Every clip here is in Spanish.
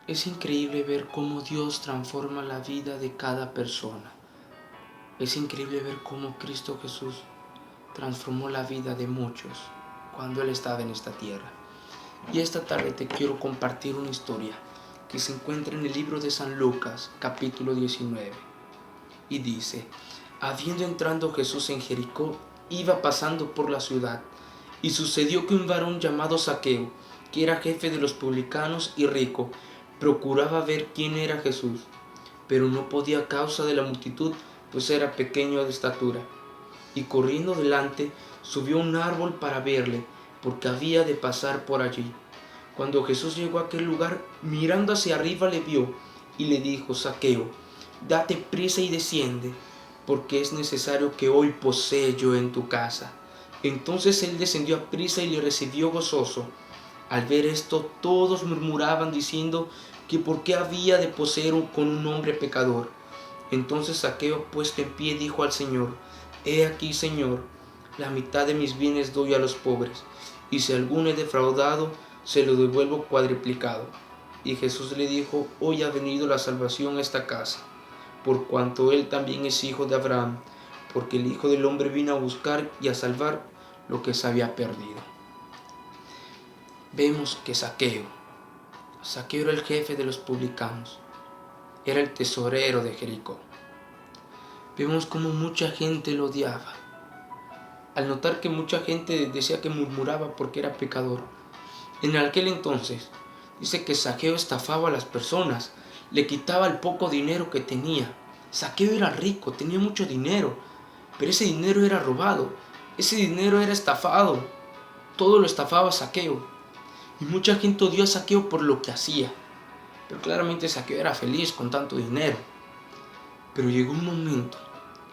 Es increíble ver cómo Dios transforma la vida de cada persona. Es increíble ver cómo Cristo Jesús transformó la vida de muchos cuando Él estaba en esta tierra. Y esta tarde te quiero compartir una historia que se encuentra en el libro de San Lucas, capítulo 19. Y dice: habiendo entrado Jesús en Jericó, iba pasando por la ciudad, y sucedió que un varón llamado Zaqueo, que era jefe de los publicanos y rico, procuraba ver quién era Jesús, pero no podía a causa de la multitud, pues era pequeño de estatura. Y corriendo delante, subió a un árbol para verle, porque había de pasar por allí. Cuando Jesús llegó a aquel lugar, mirando hacia arriba le vio, y le dijo: Zaqueo, date prisa y desciende, porque es necesario que hoy posee yo en tu casa. Entonces él descendió a prisa y le recibió gozoso. Al ver esto, todos murmuraban diciendo que por qué había de poseer con un hombre pecador. Entonces Zaqueo, puesto en pie, dijo al Señor: He aquí, Señor, la mitad de mis bienes doy a los pobres, y si alguno he defraudado, se lo devuelvo cuadriplicado. Y Jesús le dijo: Hoy ha venido la salvación a esta casa, por cuanto él también es hijo de Abraham, porque el Hijo del Hombre vino a buscar y a salvar lo que se había perdido. Vemos que Zaqueo era el jefe de los publicanos, era el tesorero de Jericó. Vemos cómo mucha gente lo odiaba. Al notar que mucha gente decía que murmuraba porque era pecador, en aquel entonces dice que Zaqueo estafaba a las personas, le quitaba el poco dinero que tenía. Zaqueo era rico, tenía mucho dinero, pero ese dinero era robado, ese dinero era estafado, todo lo estafaba Zaqueo. Y mucha gente odió a Zaqueo por lo que hacía, pero claramente Zaqueo era feliz con tanto dinero. Pero llegó un momento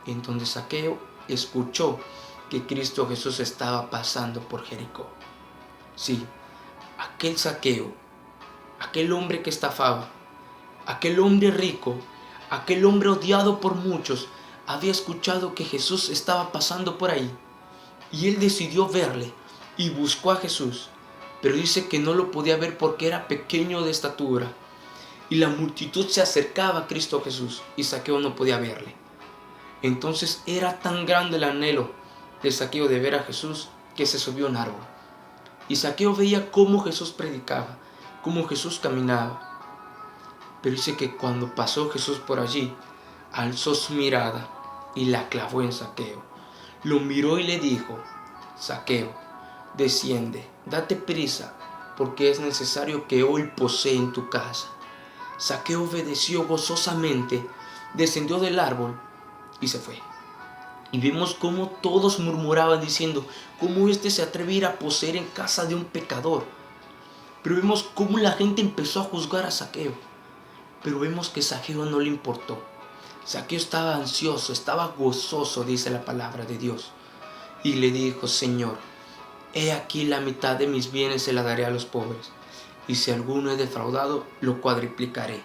en donde Zaqueo escuchó que Cristo Jesús estaba pasando por Jericó. Sí, aquel Zaqueo, aquel hombre que estafaba, aquel hombre rico, aquel hombre odiado por muchos, había escuchado que Jesús estaba pasando por ahí. Y él decidió verle y buscó a Jesús, pero dice que no lo podía ver porque era pequeño de estatura. Y la multitud se acercaba a Cristo Jesús y Zaqueo no podía verle. Entonces era tan grande el anhelo de Zaqueo de ver a Jesús que se subió a un árbol. Y Zaqueo veía cómo Jesús predicaba, cómo Jesús caminaba. Pero dice que cuando pasó Jesús por allí, alzó su mirada y la clavó en Zaqueo. Lo miró y le dijo: Zaqueo, desciende, date prisa, porque es necesario que hoy posee en tu casa. Zaqueo obedeció gozosamente, descendió del árbol y se fue. Y vimos cómo todos murmuraban diciendo: ¿cómo éste se atreve a ir a poseer en casa de un pecador? Pero vemos cómo la gente empezó a juzgar a Zaqueo. Pero vemos que Zaqueo no le importó. Zaqueo estaba ansioso, estaba gozoso, dice la palabra de Dios. Y le dijo: Señor, he aquí la mitad de mis bienes se la daré a los pobres, y si alguno he defraudado, lo cuadriplicaré.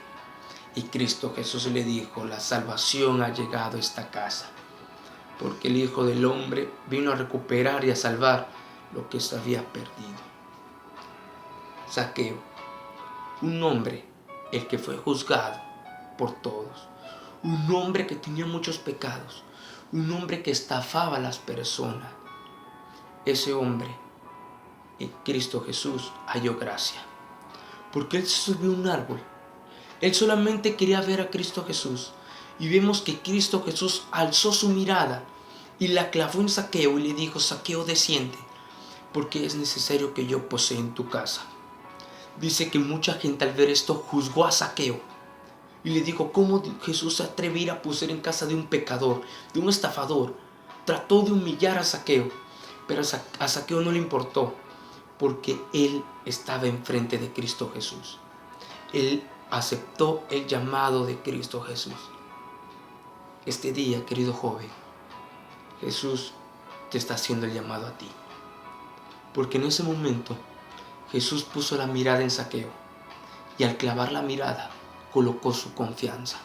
Y Cristo Jesús le dijo: la salvación ha llegado a esta casa, porque el Hijo del Hombre vino a recuperar y a salvar lo que se había perdido. Zaqueo, un hombre, el que fue juzgado por todos, un hombre que tenía muchos pecados, un hombre que estafaba a las personas. Ese hombre, en Cristo Jesús, halló gracia, porque él se subió a un árbol. Él solamente quería ver a Cristo Jesús. Y vemos que Cristo Jesús alzó su mirada y la clavó en Zaqueo y le dijo: Zaqueo, desciende, porque es necesario que yo posea en tu casa. Dice que mucha gente al ver esto juzgó a Zaqueo y le dijo: ¿cómo Jesús se atreve a ir a poseer en casa de un pecador, de un estafador? Trató de humillar a Zaqueo, pero a Zaqueo no le importó, porque él estaba enfrente de Cristo Jesús. Él aceptó el llamado de Cristo Jesús. Este día, querido joven, Jesús te está haciendo el llamado a ti, porque en ese momento Jesús puso la mirada en Zaqueo y al clavar la mirada colocó su confianza.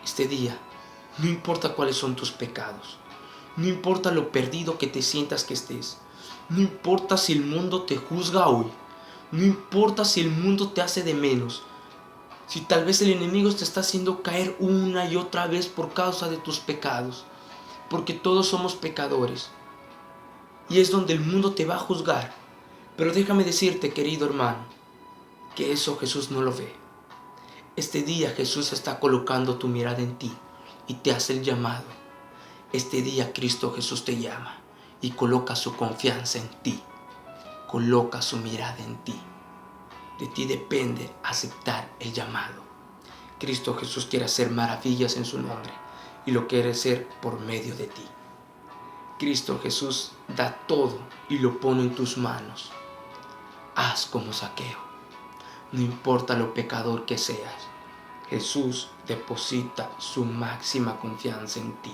Este día, no importa cuáles son tus pecados, no importa lo perdido que te sientas que estés, no importa si el mundo te juzga hoy, No importa si el mundo te hace de menos, si tal vez el enemigo te está haciendo caer una y otra vez por causa de tus pecados, porque todos somos pecadores. Y es donde el mundo te va a juzgar. Pero déjame decirte, querido hermano, que eso Jesús no lo ve. Este día Jesús está colocando tu mirada en ti y te hace el llamado. Este día Cristo Jesús te llama y coloca su confianza en ti. Coloca su mirada en ti. De ti depende aceptar el llamado. Cristo Jesús quiere hacer maravillas en su nombre y lo quiere hacer por medio de ti. Cristo Jesús da todo y lo pone en tus manos. Haz como Zaqueo. No importa lo pecador que seas, Jesús deposita su máxima confianza en ti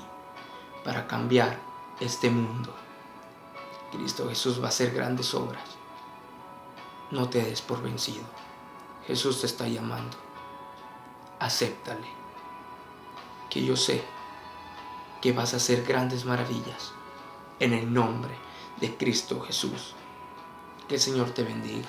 para cambiar este mundo. Cristo Jesús va a hacer grandes obras. No te des por vencido. Jesús te está llamando. Acéptale. Que yo sé que vas a hacer grandes maravillas en el nombre de Cristo Jesús. Que el Señor te bendiga.